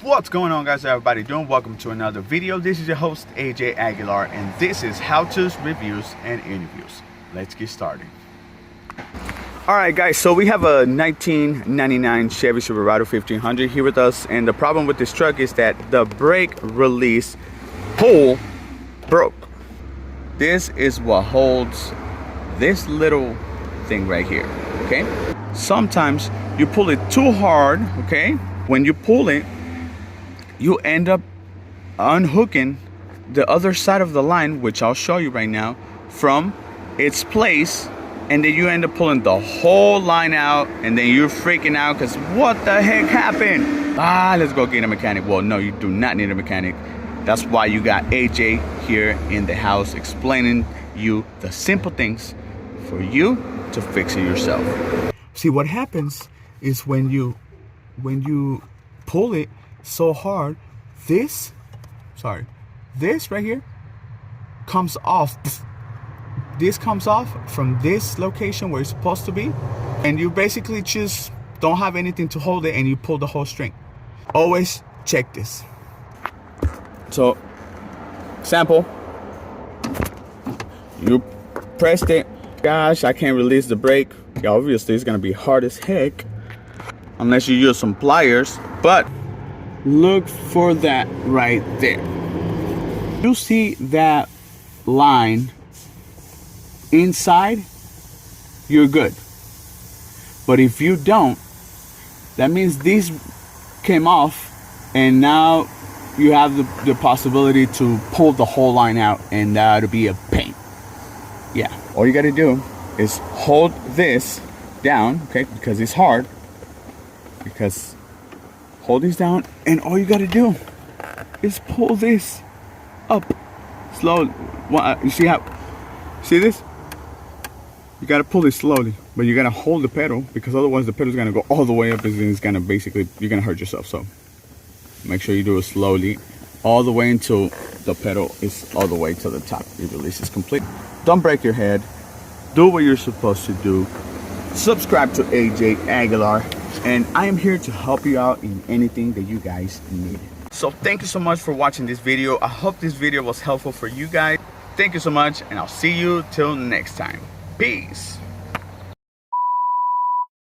What's going on, guys? How everybody doing? Welcome to another video. This is your host AJ Aguilar, and this is how-tos, reviews, and interviews. Let's get started. Alright guys, so we have a 1999 Chevy Silverado 1500 here with us, and the problem with this truck is that the brake release pull broke. This is what holds this little thing right here, okay? Sometimes you pull it too hard, okay? When you pull it, you end up unhooking the other side of the line, which I'll show you right now, from its place, and then you end up pulling the whole line out, and then you're freaking out because what the heck happened? Let's go get a mechanic. Well, no, you do not need a mechanic. That's why you got AJ here in the house explaining you the simple things for you to fix it yourself. See, what happens is when you pull it so hard, this right here comes off. This comes off from this location where it's supposed to be, and you basically just don't have anything to hold it, and you pull the whole string. Always check this. So, example, you pressed it. Gosh, I can't release the brake. Yeah, obviously it's gonna be hard as heck unless you use some pliers, but look for that right there. You see that line inside, you're good. But if you don't, that means these came off, and now you have the possibility to pull the whole line out, and that'll be a pain. Yeah, all you gotta do is hold this down, okay, because it's hard. Because hold these down, and all you gotta do is pull this up slowly. You see this? You gotta pull it slowly, but you gotta hold the pedal, because otherwise the pedal's gonna go all the way up, and it's gonna basically, you're gonna hurt yourself. So make sure you do it slowly, all the way until the pedal is all the way to the top. Your release is complete. Don't break your head. Do what you're supposed to do. Subscribe to AJ Aguilar, and I am here to help you out in anything that you guys need. So thank you so much for watching this video. I hope this video was helpful for you guys. Thank you so much, and I'll see you till next time. Peace.